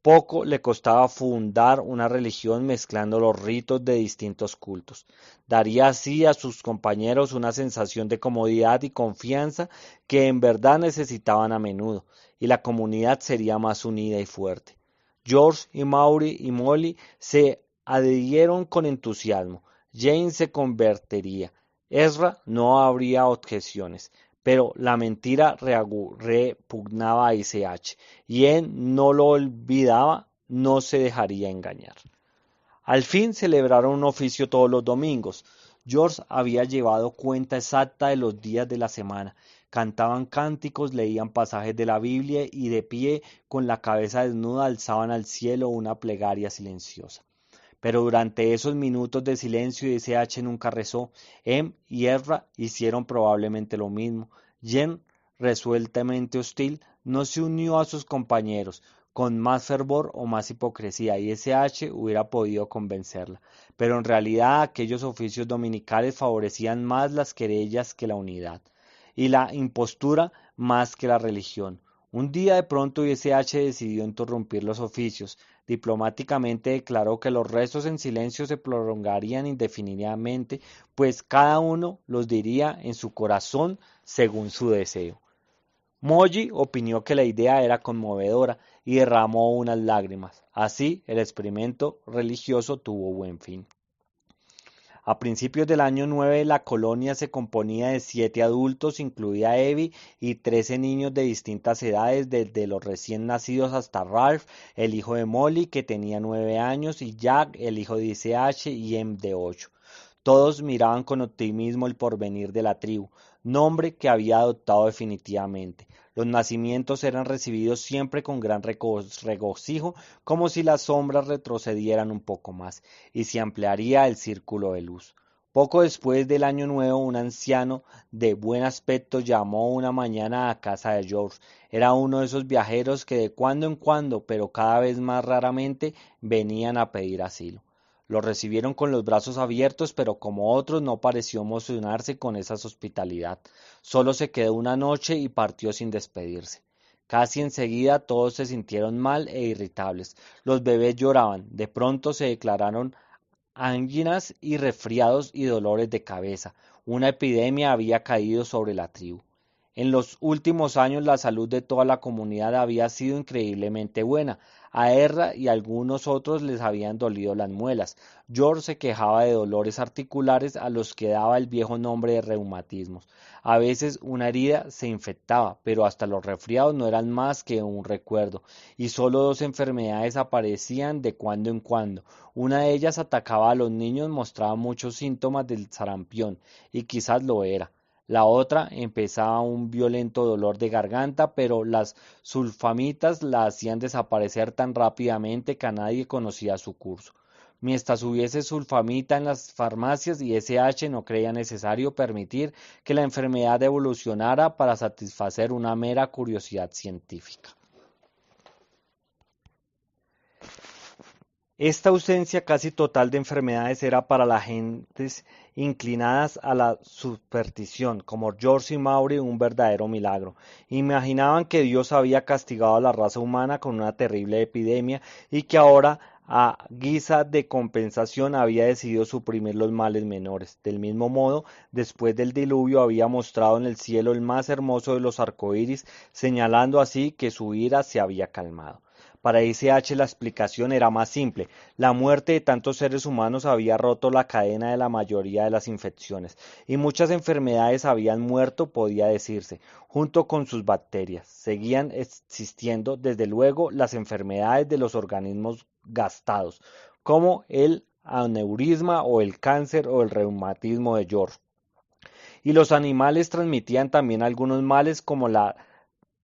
Poco le costaba fundar una religión mezclando los ritos de distintos cultos. Daría así a sus compañeros una sensación de comodidad y confianza que en verdad necesitaban a menudo, y la comunidad sería más unida y fuerte. George y Maury y Molly se adhirieron con entusiasmo. Jane se convertiría. Ezra no habría objeciones, pero la mentira repugnaba a ICH, y él no lo olvidaba, no se dejaría engañar. Al fin celebraron un oficio todos los domingos. George había llevado cuenta exacta de los días de la semana. Cantaban cánticos, leían pasajes de la Biblia y de pie, con la cabeza desnuda, alzaban al cielo una plegaria silenciosa. Pero durante esos minutos de silencio ISH nunca rezó. Y Ezra hicieron probablemente lo mismo. Jen, resueltamente hostil, no se unió a sus compañeros. Con más fervor o más hipocresía, ISH hubiera podido convencerla. Pero en realidad aquellos oficios dominicales favorecían más las querellas que la unidad, y la impostura más que la religión. Un día de pronto ISH decidió interrumpir los oficios. Diplomáticamente declaró que los rezos en silencio se prolongarían indefinidamente, pues cada uno los diría en su corazón según su deseo. Molly opinó que la idea era conmovedora y derramó unas lágrimas. Así, el experimento religioso tuvo buen fin. A principios del año 9, la colonia se componía de 7 adultos, incluida Evie, y 13 niños de distintas edades, desde los recién nacidos hasta Ralph, el hijo de Molly, que tenía 9 años, y Jack, el hijo de ICH, y Em, de 8. Todos miraban con optimismo el porvenir de la tribu, nombre que había adoptado definitivamente. Los nacimientos eran recibidos siempre con gran regocijo, como si las sombras retrocedieran un poco más, y se ampliaría el círculo de luz. Poco después del año nuevo, un anciano de buen aspecto llamó una mañana a casa de George. Era uno de esos viajeros que de cuando en cuando, pero cada vez más raramente, venían a pedir asilo. Lo recibieron con los brazos abiertos, pero como otros no pareció emocionarse con esa hospitalidad. Solo se quedó una noche y partió sin despedirse. Casi enseguida todos se sintieron mal e irritables. Los bebés lloraban, de pronto se declararon anginas y resfriados y dolores de cabeza. Una epidemia había caído sobre la tribu. En los últimos años la salud de toda la comunidad había sido increíblemente buena. A Erra y a algunos otros les habían dolido las muelas. George se quejaba de dolores articulares a los que daba el viejo nombre de reumatismos. A veces una herida se infectaba, pero hasta los resfriados no eran más que un recuerdo, y solo dos enfermedades aparecían de cuando en cuando. Una de ellas atacaba a los niños, mostraba muchos síntomas del sarampión, y quizás lo era. La otra empezaba un violento dolor de garganta, pero las sulfamitas la hacían desaparecer tan rápidamente que a nadie conocía su curso. Mientras hubiese sulfamita en las farmacias y SH no creía necesario permitir que la enfermedad evolucionara para satisfacer una mera curiosidad científica. Esta ausencia casi total de enfermedades era para las gentes inclinadas a la superstición, como George y Maury, un verdadero milagro. Imaginaban que Dios había castigado a la raza humana con una terrible epidemia y que ahora, a guisa de compensación, había decidido suprimir los males menores. Del mismo modo, después del diluvio había mostrado en el cielo el más hermoso de los arcoíris, señalando así que su ira se había calmado. Para ICH la explicación era más simple. La muerte de tantos seres humanos había roto la cadena de la mayoría de las infecciones, y muchas enfermedades habían muerto, podía decirse, junto con sus bacterias. Seguían existiendo, desde luego, las enfermedades de los organismos gastados, como el aneurisma o el cáncer o el reumatismo de George. Y los animales transmitían también algunos males como la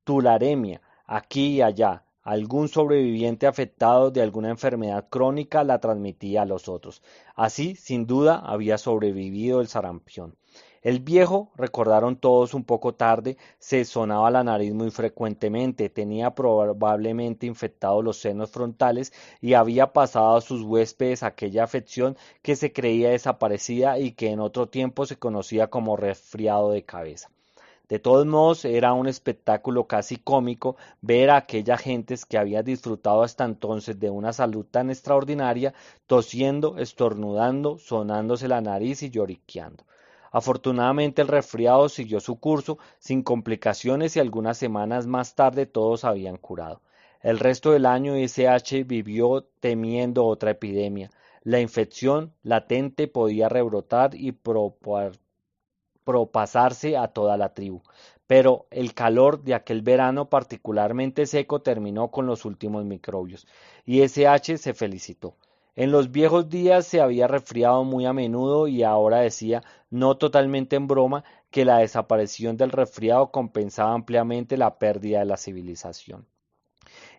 tularemia, aquí y allá. Algún sobreviviente afectado de alguna enfermedad crónica la transmitía a los otros. Así, sin duda, había sobrevivido el sarampión. El viejo, recordaron todos un poco tarde, se sonaba la nariz muy frecuentemente, tenía probablemente infectados los senos frontales y había pasado a sus huéspedes aquella afección que se creía desaparecida y que en otro tiempo se conocía como resfriado de cabeza. De todos modos, era un espectáculo casi cómico ver a aquellas gentes que habían disfrutado hasta entonces de una salud tan extraordinaria, tosiendo, estornudando, sonándose la nariz y lloriqueando. Afortunadamente el resfriado siguió su curso sin complicaciones y algunas semanas más tarde todos habían curado. El resto del año SH vivió temiendo otra epidemia. La infección latente podía rebrotar y propasarse a toda la tribu. Pero el calor de aquel verano particularmente seco terminó con los últimos microbios, y SH se felicitó. En los viejos días se había resfriado muy a menudo y ahora decía, no totalmente en broma, que la desaparición del resfriado compensaba ampliamente la pérdida de la civilización.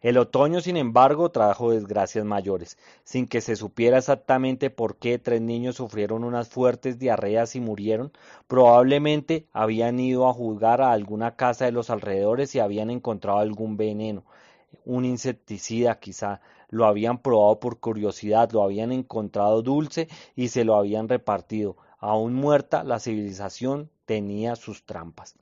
El otoño, sin embargo, trajo desgracias mayores. Sin que se supiera exactamente por qué 3 niños sufrieron unas fuertes diarreas y murieron, probablemente habían ido a jugar a alguna casa de los alrededores y habían encontrado algún veneno, un insecticida quizá, lo habían probado por curiosidad, lo habían encontrado dulce y se lo habían repartido. Aún muerta, la civilización tenía sus trampas.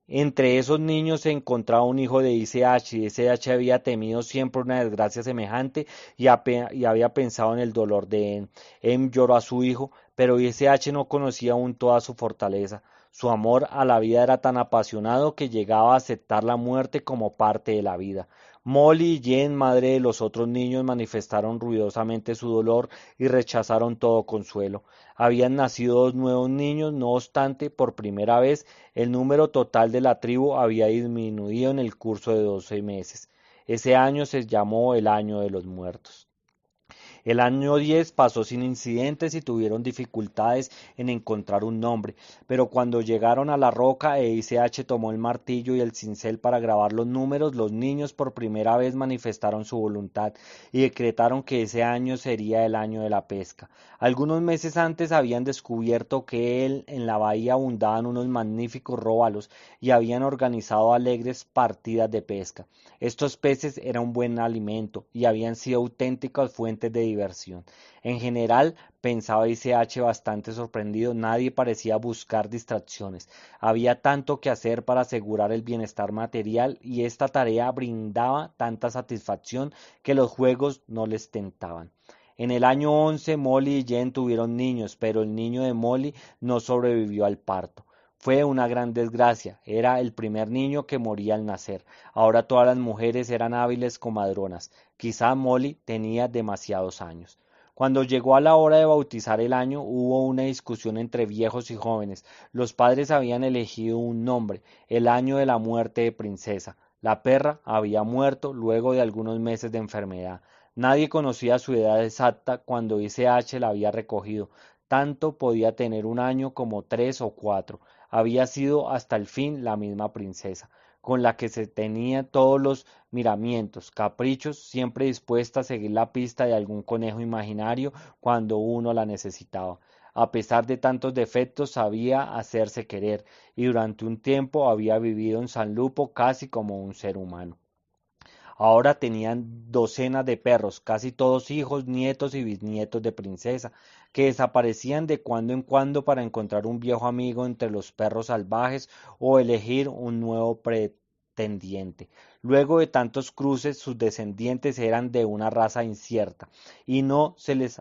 Entre esos niños se encontraba un hijo de ICH y ICH había temido siempre una desgracia semejante y había pensado en el dolor de Em. Em lloró a su hijo, pero ICH no conocía aún toda su fortaleza. Su amor a la vida era tan apasionado que llegaba a aceptar la muerte como parte de la vida. Molly y Jen, madre de los otros niños, manifestaron ruidosamente su dolor y rechazaron todo consuelo. Habían nacido 2 nuevos niños, no obstante, por primera vez el número total de la tribu había disminuido en el curso de 12 meses. Ese año se llamó el Año de los Muertos. El año 10 pasó sin incidentes y tuvieron dificultades en encontrar un nombre, pero cuando llegaron a la roca e ICH tomó el martillo y el cincel para grabar los números, los niños por primera vez manifestaron su voluntad y decretaron que ese año sería el año de la pesca. Algunos meses antes habían descubierto que en la bahía abundaban unos magníficos róbalos y habían organizado alegres partidas de pesca. Estos peces eran un buen alimento y habían sido auténticas fuentes de diversión. En general, pensaba ICH bastante sorprendido, nadie parecía buscar distracciones. Había tanto que hacer para asegurar el bienestar material y esta tarea brindaba tanta satisfacción que los juegos no les tentaban. En el año 11, Molly y Jen tuvieron niños, pero el niño de Molly no sobrevivió al parto. Fue una gran desgracia, era el primer niño que moría al nacer. Ahora todas las mujeres eran hábiles comadronas. Quizá Molly tenía demasiados años. Cuando llegó a la hora de bautizar el año, hubo una discusión entre viejos y jóvenes. Los padres habían elegido un nombre, el año de la muerte de Princesa. La perra había muerto luego de algunos meses de enfermedad. Nadie conocía su edad exacta cuando ICH la había recogido. Tanto podía tener un año como 3 o 4. Había sido hasta el fin la misma princesa, con la que se tenía todos los miramientos, caprichos, siempre dispuesta a seguir la pista de algún conejo imaginario cuando uno la necesitaba. A pesar de tantos defectos, sabía hacerse querer, y durante un tiempo había vivido en San Lupo casi como un ser humano. Ahora tenían docenas de perros, casi todos hijos, nietos y bisnietos de princesa, que desaparecían de cuando en cuando para encontrar un viejo amigo entre los perros salvajes o elegir un nuevo pretendiente. Luego de tantos cruces, sus descendientes eran de una raza incierta y no se les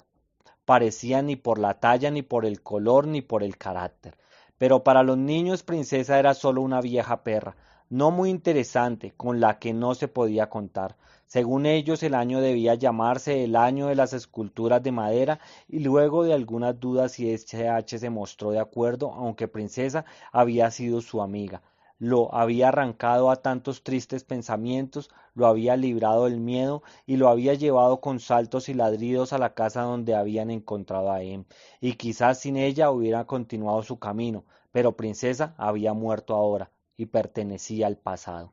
parecía ni por la talla, ni por el color, ni por el carácter. Pero para los niños Princesa era solo una vieja perra, no muy interesante, con la que no se podía contar. Según ellos, el año debía llamarse el año de las esculturas de madera, y luego de algunas dudas y H se mostró de acuerdo, aunque Princesa había sido su amiga. Lo había arrancado a tantos tristes pensamientos, lo había librado del miedo y lo había llevado con saltos y ladridos a la casa donde habían encontrado a Em, y quizás sin ella hubiera continuado su camino, pero Princesa había muerto ahora y pertenecía al pasado.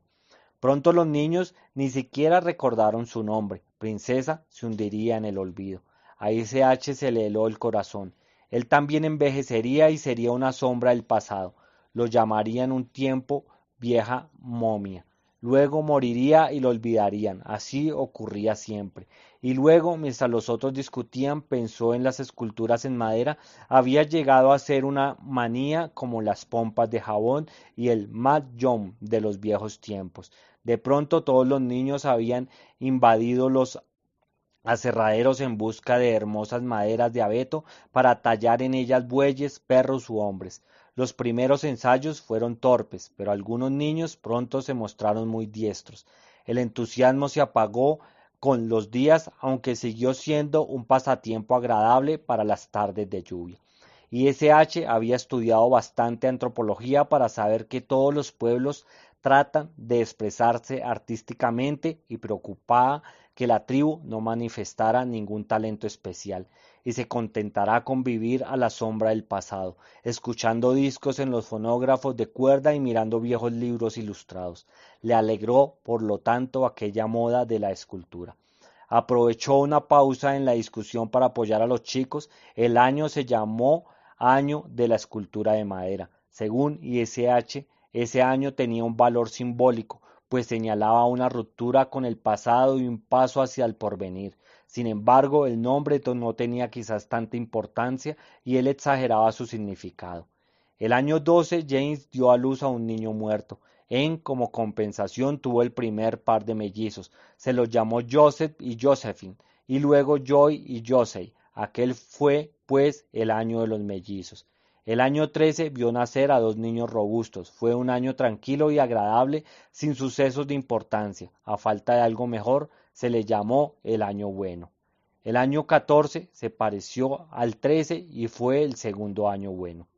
Pronto los niños ni siquiera recordaron su nombre. Princesa se hundiría en el olvido. A ICH se le heló el corazón. Él también envejecería y sería una sombra del pasado. Lo llamarían un tiempo vieja momia. Luego moriría y lo olvidarían. Así ocurría siempre. Y luego, mientras los otros discutían, pensó en las esculturas en madera. Había llegado a ser una manía como las pompas de jabón y el mahjong de los viejos tiempos. De pronto todos los niños habían invadido los aserraderos en busca de hermosas maderas de abeto para tallar en ellas bueyes, perros u hombres. Los primeros ensayos fueron torpes, pero algunos niños pronto se mostraron muy diestros. El entusiasmo se apagó con los días, aunque siguió siendo un pasatiempo agradable para las tardes de lluvia. Y S.H. había estudiado bastante antropología para saber que todos los pueblos tratan de expresarse artísticamente y preocupaba que la tribu no manifestara ningún talento especial y se contentará con vivir a la sombra del pasado, escuchando discos en los fonógrafos de cuerda y mirando viejos libros ilustrados. Le alegró, por lo tanto, aquella moda de la escultura. Aprovechó una pausa en la discusión para apoyar a los chicos. El año se llamó Año de la Escultura de Madera. Según ISH, ese año tenía un valor simbólico, pues señalaba una ruptura con el pasado y un paso hacia el porvenir. Sin embargo, el nombre no tenía quizás tanta importancia y él exageraba su significado. El año 12, James dio a luz a un niño muerto. Como compensación tuvo el primer par de mellizos. Se los llamó Joseph y Josephine, y luego Joy y Josey. Aquel fue, pues, el año de los mellizos. El año 13 vio nacer a dos niños robustos. Fue un año tranquilo y agradable, sin sucesos de importancia. A falta de algo mejor, se le llamó el año bueno. El año 14 se pareció al 13 y fue el segundo año bueno.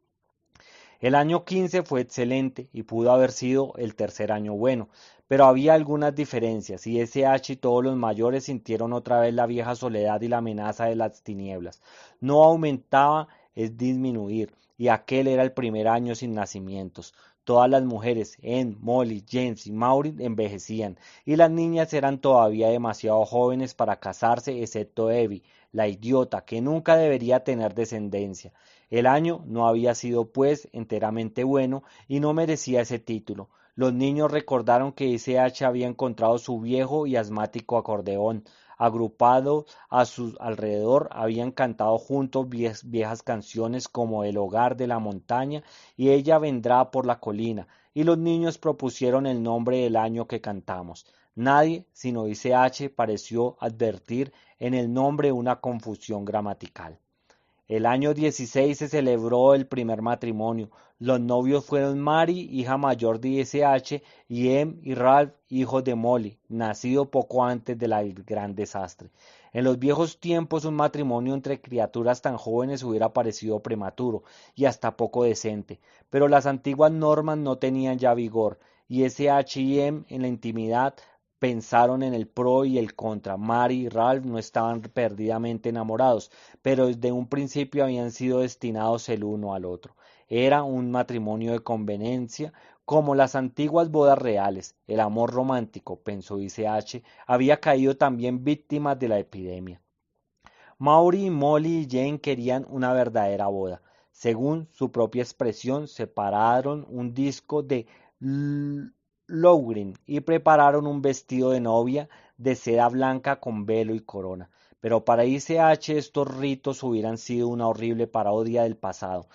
El año 15 fue excelente y pudo haber sido el tercer año bueno, pero había algunas diferencias y SH y todos los mayores sintieron otra vez la vieja soledad y la amenaza de las tinieblas. No aumentaba, es disminuir, y aquel era el primer año sin nacimientos. Todas las mujeres, Molly, James y Maureen, envejecían, y las niñas eran todavía demasiado jóvenes para casarse, excepto Evie, la idiota, que nunca debería tener descendencia. El año no había sido pues enteramente bueno y no merecía ese título. Los niños recordaron que ese H había encontrado su viejo y asmático acordeón. Agrupado a su alrededor, habían cantado juntos viejas canciones como El hogar de la montaña y Ella vendrá por la colina, y los niños propusieron el nombre del año que cantamos. Nadie, sino ese H, pareció advertir en el nombre una confusión gramatical. El año 16 se celebró el primer matrimonio. Los novios fueron Mary, hija mayor de ISH, y y Ralph, hijo de Molly, nacido poco antes del gran desastre. En los viejos tiempos un matrimonio entre criaturas tan jóvenes hubiera parecido prematuro y hasta poco decente, pero las antiguas normas no tenían ya vigor, y ISH y en la intimidad pensaron en el pro y el contra. Mary y Ralph no estaban perdidamente enamorados, pero desde un principio habían sido destinados el uno al otro. Era un matrimonio de conveniencia, como las antiguas bodas reales. El amor romántico, pensó ICH, había caído también víctima de la epidemia. Maury, Molly y Jane querían una verdadera boda. Según su propia expresión, separaron un disco de Loughran y prepararon un vestido de novia de seda blanca con velo y corona. Pero para ICH estos ritos hubieran sido una horrible parodia del pasado.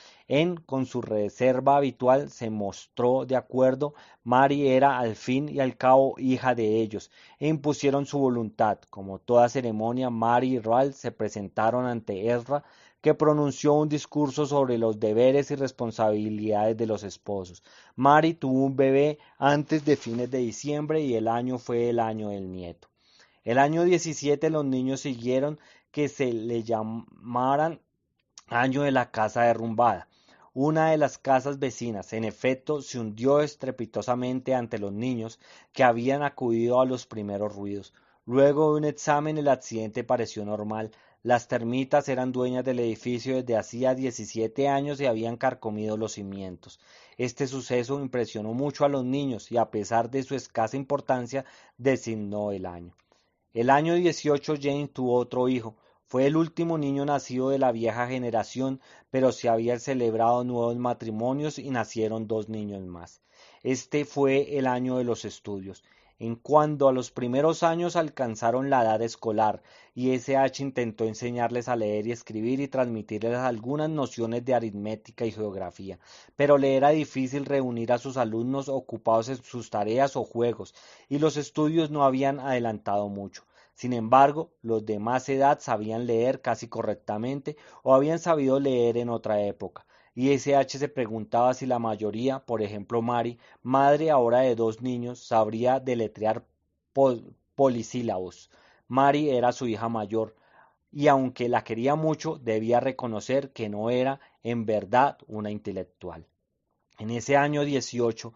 Con su reserva habitual, se mostró de acuerdo. Mary era al fin y al cabo hija de ellos, e impusieron su voluntad. Como toda ceremonia, Mary y Ralph se presentaron ante Ezra, que pronunció un discurso sobre los deberes y responsabilidades de los esposos. Mary tuvo un bebé antes de fines de diciembre y el año fue el año del nieto. El año 17 los niños siguieron que se le llamaran año de la casa derrumbada. Una de las casas vecinas, en efecto, se hundió estrepitosamente ante los niños que habían acudido a los primeros ruidos. Luego de un examen, el accidente pareció normal. Las termitas eran dueñas del edificio desde hacía 17 años y habían carcomido los cimientos. Este suceso impresionó mucho a los niños y, a pesar de su escasa importancia, designó el año. El año 18 Jane tuvo otro hijo. Fue el último niño nacido de la vieja generación, pero se habían celebrado nuevos matrimonios y nacieron dos niños más. Este fue el año de los estudios. En cuanto a los primeros años alcanzaron la edad escolar, y SH intentó enseñarles a leer y escribir y transmitirles algunas nociones de aritmética y geografía, pero le era difícil reunir a sus alumnos ocupados en sus tareas o juegos, y los estudios no habían adelantado mucho. Sin embargo, los de más edad sabían leer casi correctamente o habían sabido leer en otra época. Y SH se preguntaba si la mayoría, por ejemplo Mary, madre ahora de dos niños, sabría deletrear polisílabos. Mary era su hija mayor, y aunque la quería mucho, debía reconocer que no era en verdad una intelectual. En ese año 18,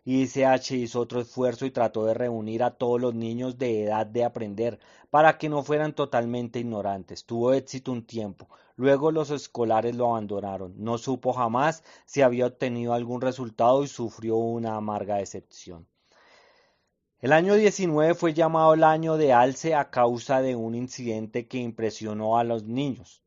ICH hizo otro esfuerzo y trató de reunir a todos los niños de edad de aprender para que no fueran totalmente ignorantes. Tuvo éxito un tiempo. Luego los escolares lo abandonaron. No supo jamás si había obtenido algún resultado y sufrió una amarga decepción. El año 19 fue llamado el año de alce a causa de un incidente que impresionó a los niños.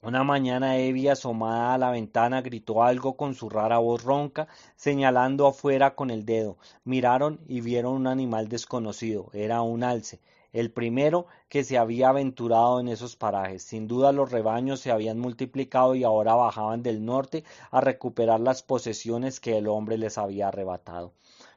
Una mañana Evie, asomada a la ventana, gritó algo con su rara voz ronca, señalando afuera con el dedo. Miraron y vieron un animal desconocido. Era un alce, el primero que se había aventurado en esos parajes. Sin duda los rebaños se habían multiplicado y ahora bajaban del norte a recuperar las posesiones que el hombre les había arrebatado.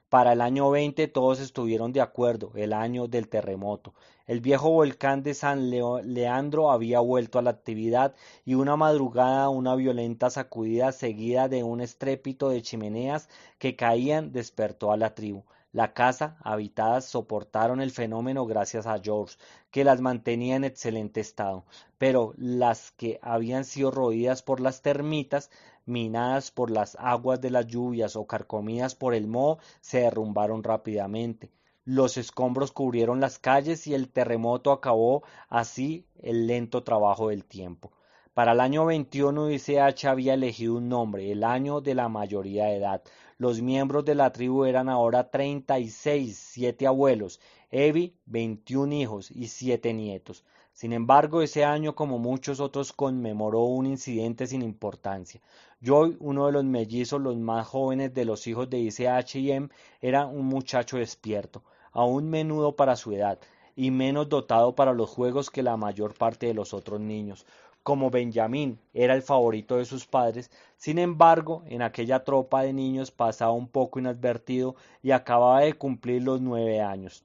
Para el año 20 todos estuvieron de acuerdo, el año del terremoto. El viejo volcán de San Leandro había vuelto a la actividad y una madrugada una violenta sacudida seguida de un estrépito de chimeneas que caían despertó a la tribu. La casa, habitadas, soportaron el fenómeno gracias a George, que las mantenía en excelente estado, pero las que habían sido roídas por las termitas, minadas por las aguas de las lluvias o carcomidas por el moho, se derrumbaron rápidamente. Los escombros cubrieron las calles y el terremoto acabó así el lento trabajo del tiempo. Para el año 21 ICH había elegido un nombre, el año de la mayoría de edad. Los miembros de la tribu eran ahora 36, 7 abuelos, Evi 21 hijos y 7 nietos. Sin embargo, ese año, como muchos otros, conmemoró un incidente sin importancia. Joy, uno de los mellizos, los más jóvenes de los hijos de ICH y M, era un muchacho despierto, aún menudo para su edad, y menos dotado para los juegos que la mayor parte de los otros niños. Como Benjamín era el favorito de sus padres, sin embargo, en aquella tropa de niños pasaba un poco inadvertido y acababa de cumplir los 9 años.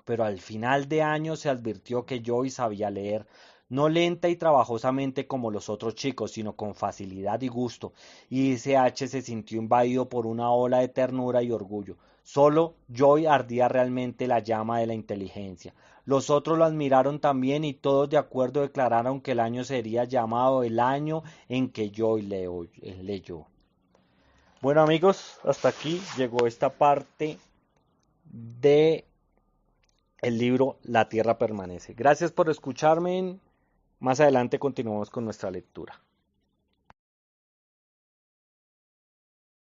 Pero al final de año se advirtió que Joy sabía leer, no lenta y trabajosamente como los otros chicos, sino con facilidad y gusto, y ICH se sintió invadido por una ola de ternura y orgullo. Solo Joy ardía realmente la llama de la inteligencia. Los otros lo admiraron también y todos de acuerdo declararon que el año sería llamado el año en que Joy leyó. Bueno amigos, hasta aquí llegó esta parte de el libro La Tierra Permanece. Gracias por escucharme. Más adelante continuamos con nuestra lectura.